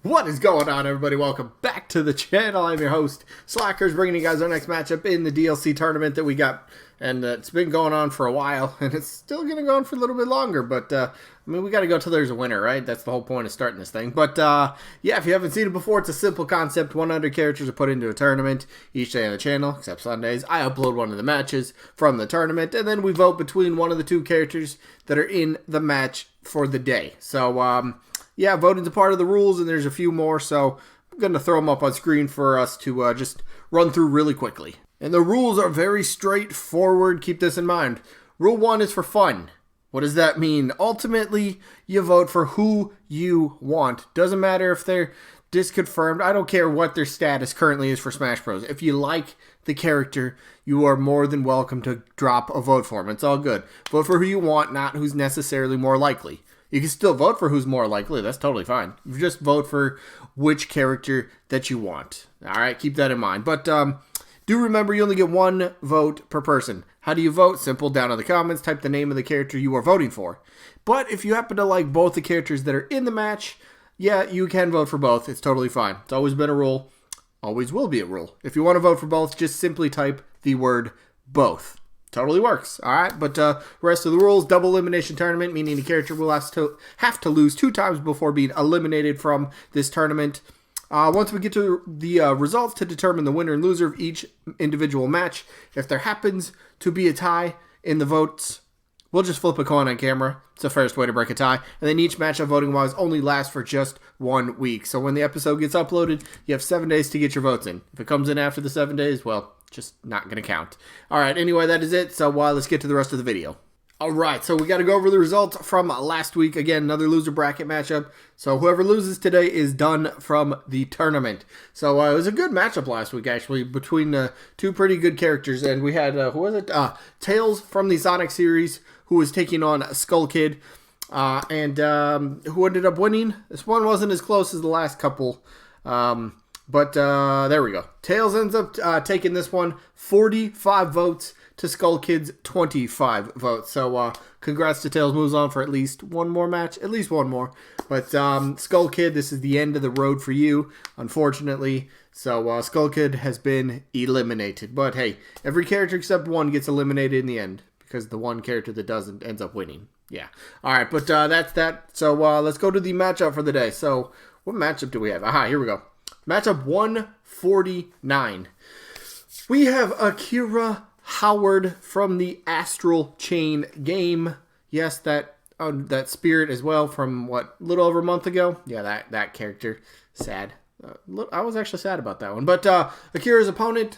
What is going on, everybody? Welcome back to the channel. I'm your host, Slackers, bringing you guys our next matchup in the DLC tournament that we got. And it's been going on for a while, and it's still going to go on for a little bit longer. But, I mean, we got to go till there's a winner, right? That's the whole point of starting this thing. But, yeah, if you haven't seen it before, it's a simple concept. 100 characters are put into a tournament each day on the channel, except Sundays. I upload one of the matches from the tournament, and then we vote between one of the two characters that are in the match for the day. So, yeah, voting's a part of the rules, and there's a few more, so I'm going to throw them up on screen for us to just run through really quickly. And the rules are very straightforward. Keep this in mind. Rule 1 is for fun. What does that mean? Ultimately, you vote for who you want. Doesn't matter if they're disconfirmed. I don't care what their status currently is for Smash Bros. If you like the character, you are more than welcome to drop a vote for them. It's all good. Vote for who you want, not who's necessarily more likely. You can still vote for who's more likely. That's totally fine. You just vote for which character that you want. All right, keep that in mind. But do remember you only get one vote per person. How do you vote? Simple. Down in the comments, type the name of the character you are voting for. But if you happen to like both the characters that are in the match, yeah, you can vote for both. It's totally fine. It's always been a rule. Always will be a rule. If you want to vote for both, just simply type the word both. Totally works. All right, but rest of the rules, double elimination tournament, meaning the character will have to lose 2 times before being eliminated from this tournament. Once we get to the results to determine the winner and loser of each individual match, if there happens to be a tie in the votes, we'll just flip a coin on camera. It's the first way to break a tie. And then each matchup voting-wise only lasts for just 1 week. So when the episode gets uploaded, you have 7 days to get your votes in. If it comes in after the 7 days, well, just not going to count. All right, anyway, that is it. So let's get to the rest of the video. All right, so we got to go over the results from last week. Again, another loser bracket matchup. So whoever loses today is done from the tournament. So it was a good matchup last week, actually, between 2 pretty good characters. And we had, who was it? Tails from the Sonic series, who was taking on Skull Kid. And who ended up winning? This one wasn't as close as the last couple. But there we go. Tails ends up taking this one, 45 votes to Skull Kid's 25 votes. So congrats to Tails, moves on for at least one more match. At least one more. But Skull Kid, this is the end of the road for you, unfortunately. So Skull Kid has been eliminated. But hey, every character except one gets eliminated in the end, because the one character that doesn't ends up winning. Yeah. All right, but that's that. So let's go to the matchup for the day. So what matchup do we have? Aha, here we go. Matchup 149. We have Akira Howard from the Astral Chain game. Yes, that spirit as well from, what, a little over a month ago? Yeah, that character. Sad. I was actually sad about that one. But Akira's opponent,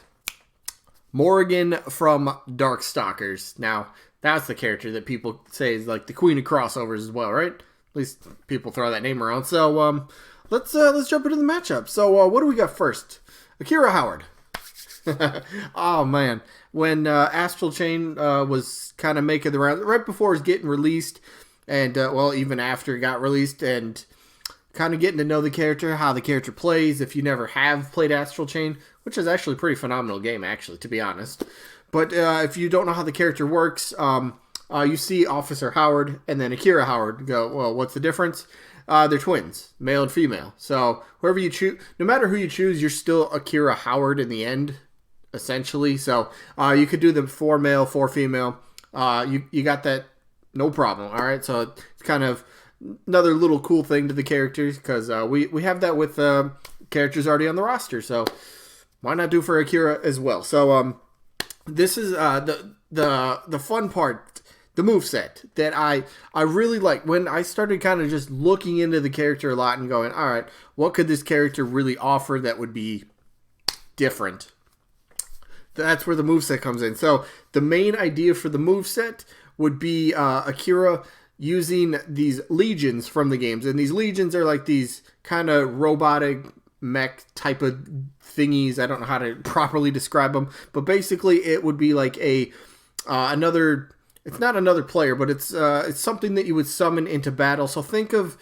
Morrigan from Darkstalkers. Now, that's the character that people say is like the queen of crossovers as well, right? At least people throw that name around. So, let's jump into the matchup. So, what do we got first? Akira Howard. Oh, man. When Astral Chain was kind of making the round, right before it was getting released, and, well, even after it got released, and kind of getting to know the character, how the character plays, if you never have played Astral Chain, which is actually a pretty phenomenal game, actually, to be honest. But if you don't know how the character works, you see Officer Howard and then Akira Howard. Go, well, what's the difference? They're twins, male and female. So whoever you choose, no matter who you choose, you're still Akira Howard in the end, essentially. So you could do the 4 male, 4 female. You got that, no problem. All right, so it's kind of another little cool thing to the characters, because we have that with characters already on the roster. So why not do for Akira as well? So this is the fun part, the moveset that I really like. When I started kind of just looking into the character a lot and going, all right, what could this character really offer that would be different? That's where the moveset comes in. So the main idea for the moveset would be Akira using these legions from the games. And these legions are like these kind of robotic mech type of thingies. I don't know how to properly describe them. But basically it would be like another... It's not another player, but it's something that you would summon into battle. So think of,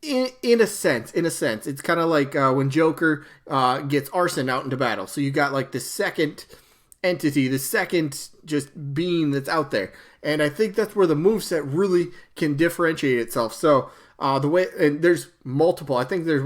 in a sense, it's kind of like when Joker gets Arson out into battle. So you got like the second entity, the second just being that's out there. And I think that's where the moveset really can differentiate itself. So The way, and there's multiple. I think there's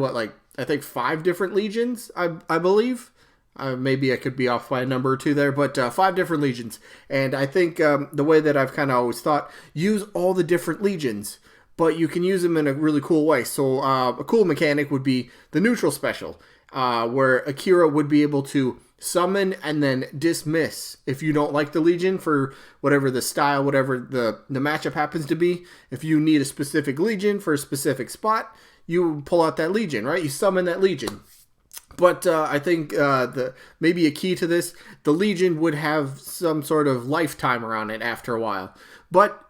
I think 5 different legions. I believe. Maybe I could be off by a number or two there, but 5 different legions. And I think the way that I've kind of always thought, use all the different legions, but you can use them in a really cool way. So a cool mechanic would be the neutral special, where Akira would be able to summon and then dismiss if you don't like the legion for whatever the style, whatever the matchup happens to be. If you need a specific legion for a specific spot, you pull out that legion, right? You summon that legion. But I think maybe a key to this, the legion would have some sort of lifetime around it after a while. But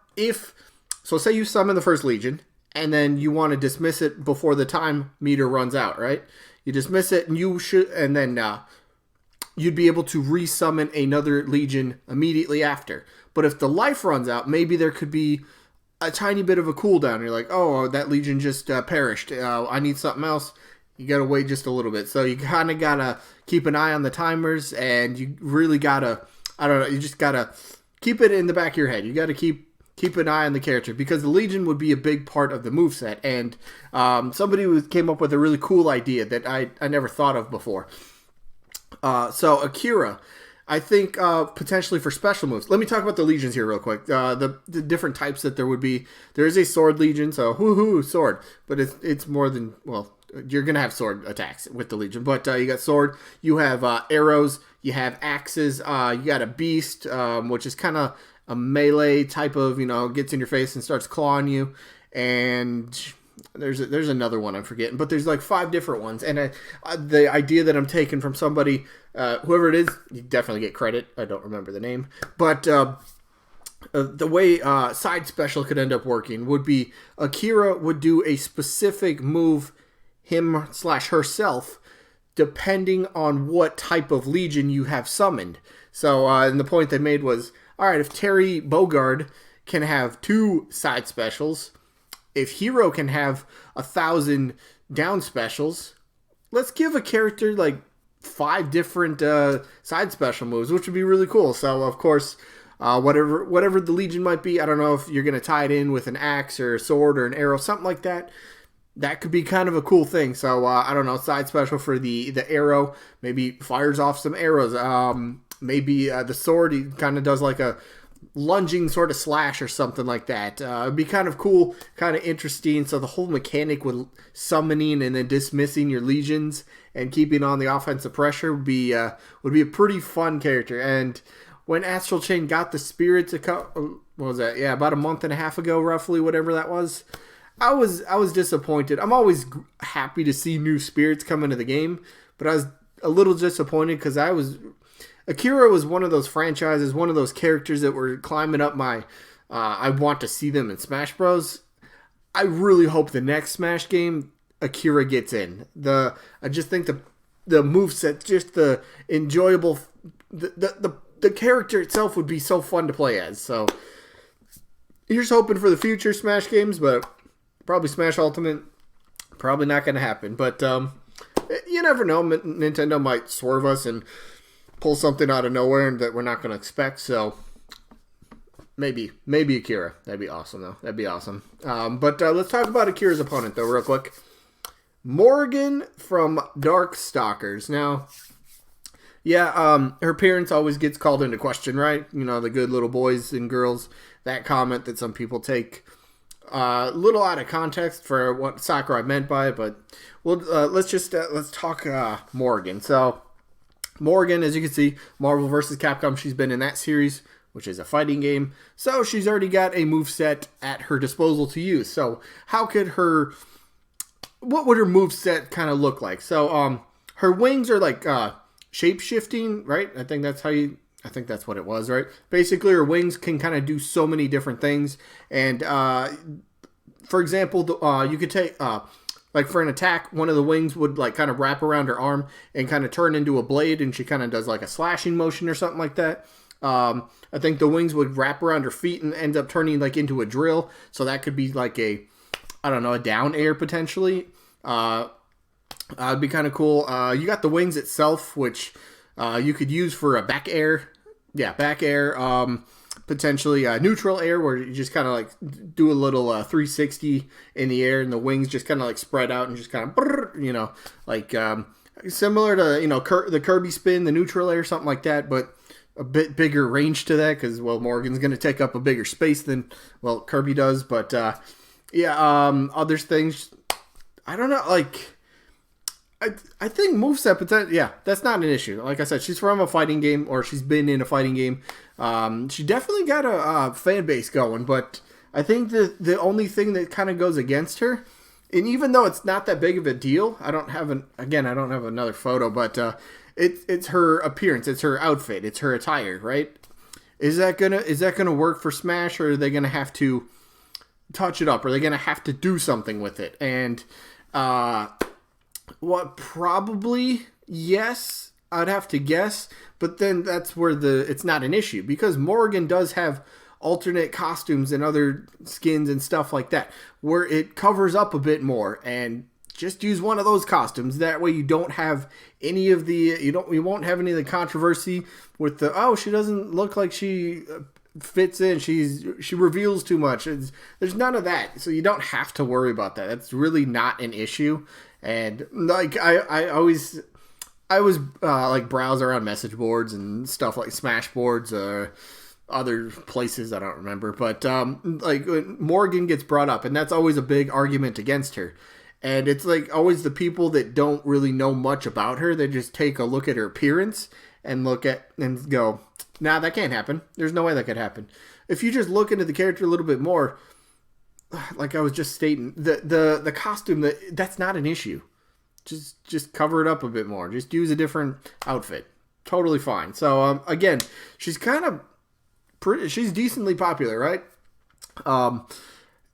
so say you summon the first legion, and then you want to dismiss it before the time meter runs out, right? You dismiss it, and then you'd be able to resummon another legion immediately after. But if the life runs out, maybe there could be a tiny bit of a cooldown. You're like, oh, that legion just perished. I need something else. You gotta wait just a little bit. So you kind of gotta keep an eye on the timers, and you really gotta, I don't know, you just gotta keep it in the back of your head. You gotta keep an eye on the character, because the Legion would be a big part of the moveset. And somebody came up with a really cool idea that I never thought of before. So Akira, I think potentially for special moves. Let me talk about the legions here real quick. The different types that there would be. There is a sword legion, so woohoo, sword. But it's more than, well, you're going to have sword attacks with the legion. But you got sword, you have arrows, you have axes, you got a beast, which is kind of a melee type of, gets in your face and starts clawing you. And there's another one I'm forgetting, but there's like 5 different ones. And the idea that I'm taking from somebody, whoever it is, you definitely get credit. I don't remember the name, but the way side special could end up working would be Akira would do a specific move, him/herself, depending on what type of legion you have summoned. So, and the point they made was, all right, if Terry Bogard can have 2 side specials, if Hero can have 1,000 down specials, let's give a character like 5 different side special moves, which would be really cool. So, of course, whatever the Legion might be, I don't know if you're going to tie it in with an axe or a sword or an arrow, something like that. That could be kind of a cool thing. So, I don't know, side special for the arrow, maybe fires off some arrows. Maybe the sword, he kind of does like a lunging sort of slash or something like that. It'd be kind of cool, kind of interesting. So the whole mechanic with summoning and then dismissing your legions and keeping on the offensive pressure would be a pretty fun character. And when Astral Chain got the spirits, what was that? Yeah, about a month and a half ago, roughly, whatever that was. I was disappointed. I'm always happy to see new spirits come into the game, but I was a little disappointed because Akira was one of those franchises, one of those characters that were climbing up my, I want to see them in Smash Bros. I really hope the next Smash game, Akira gets in. I just think the moveset, just the enjoyable, the character itself would be so fun to play as. So, here's hoping for the future Smash games, but probably Smash Ultimate, probably not going to happen. But you never know, Nintendo might swerve us and pull something out of nowhere and that we're not going to expect. So maybe Akira. That'd be awesome, though. That'd be awesome. But let's talk about Akira's opponent, though, real quick. Morrigan from Darkstalkers. Now, yeah, her appearance always gets called into question, right? The good little boys and girls. That comment that some people take a little out of context for what Sakurai meant by it. But let's talk Morrigan. So, Morrigan, as you can see, Marvel vs. Capcom, she's been in that series, which is a fighting game. So she's already got a moveset at her disposal to use. So what would her moveset kind of look like? So her wings are like shape-shifting, right? I think that's what it was, right? Basically, her wings can kind of do so many different things. And for example, you could take like for an attack, one of the wings would like kind of wrap around her arm and kind of turn into a blade, and she kind of does like a slashing motion or something like that. I think the wings would wrap around her feet and end up turning like into a drill. So that could be like a down air potentially. It'd be kind of cool. You got the wings itself, which you could use for a back air. Yeah, back air. potentially neutral air, where you just kind of like do a little 360 in the air, and the wings just kind of like spread out and just kind of, you know, like similar to, you know, the Kirby spin, the neutral air, something like that, but a bit bigger range to that because, well, Morrigan's going to take up a bigger space than, well, Kirby does. But yeah, other things, I don't know, like, I think moveset, yeah, that's not an issue. Like I said, she's from a fighting game, or she's been in a fighting game. She definitely got a fan base going, but I think the only thing that kind of goes against her, and even though it's not that big of a deal, I don't have another photo, but it's her appearance, it's her outfit, it's her attire, right? Is that gonna work for Smash, or are they gonna have to touch it up? Are they gonna have to do something with it? And what, probably yes, I'd have to guess, but then that's where it's not an issue, because Morrigan does have alternate costumes and other skins and stuff like that where it covers up a bit more, and just use one of those costumes. That way you don't have any of the you won't have any of the controversy with the, oh, she doesn't look like she fits in, she reveals too much. There's none of that, so you don't have to worry about that. That's really not an issue. And like I was like browse around message boards and stuff like Smash boards or other places, I don't remember, but like Morrigan gets brought up, and that's always a big argument against her. And it's like always the people that don't really know much about her, they just take a look at her appearance and look at and go, nah, that can't happen. There's no way that could happen. If you just look into the character a little bit more, like I was just stating, the costume, that's not an issue. Just cover it up a bit more. Just use a different outfit. Totally fine. So again, she's kind of she's decently popular, right?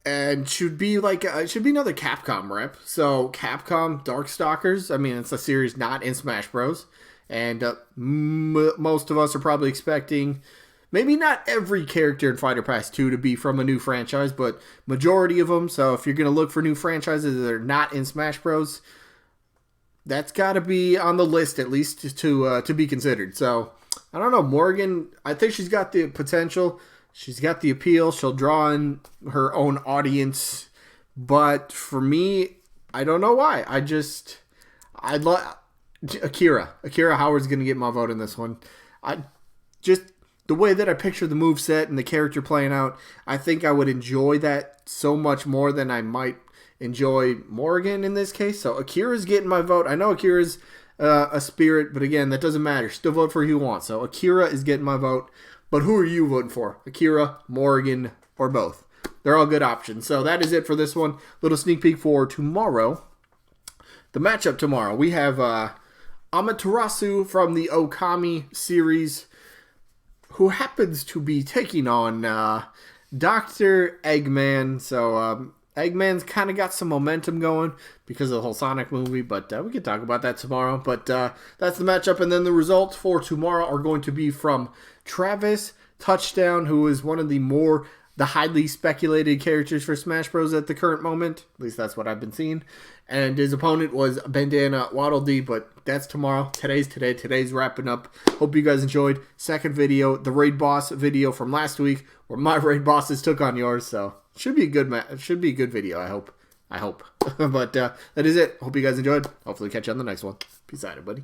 And should be like should be another Capcom rep. So Capcom Darkstalkers. I mean, it's a series not in Smash Bros. And most of us are probably expecting, maybe not every character in Fighter Pass 2 to be from a new franchise, but majority of them. So if you're going to look for new franchises that are not in Smash Bros., that's got to be on the list at least to be considered. So I don't know, Morrigan, I think she's got the potential. She's got the appeal. She'll draw in her own audience. But for me, I don't know why. I'd love Akira. Akira Howard's going to get my vote in this one. Just the way that I picture the moveset and the character playing out, I think I would enjoy that so much more than I might enjoy Morrigan in this case. So Akira's getting my vote. I know Akira's a spirit, but again, that doesn't matter. Still vote for who you want. So Akira is getting my vote. But who are you voting for? Akira, Morrigan, or both? They're all good options. So that is it for this one. Little sneak peek for tomorrow. The matchup tomorrow. We have Amaterasu from the Okami series, who happens to be taking on Dr. Eggman. So Eggman's kind of got some momentum going because of the whole Sonic movie, but we can talk about that tomorrow. But that's the matchup, and then the results for tomorrow are going to be from Travis Touchdown, who is one of the highly speculated characters for Smash Bros. At the current moment. At least that's what I've been seeing. And his opponent was Bandana Waddle Dee, but that's tomorrow. Today's wrapping up. Hope you guys enjoyed. Second video, the Raid Boss video from last week, where my Raid Bosses took on yours, so should be a good should be a good video, I hope. But that is it. Hope you guys enjoyed. Hopefully catch you on the next one. Peace out, everybody.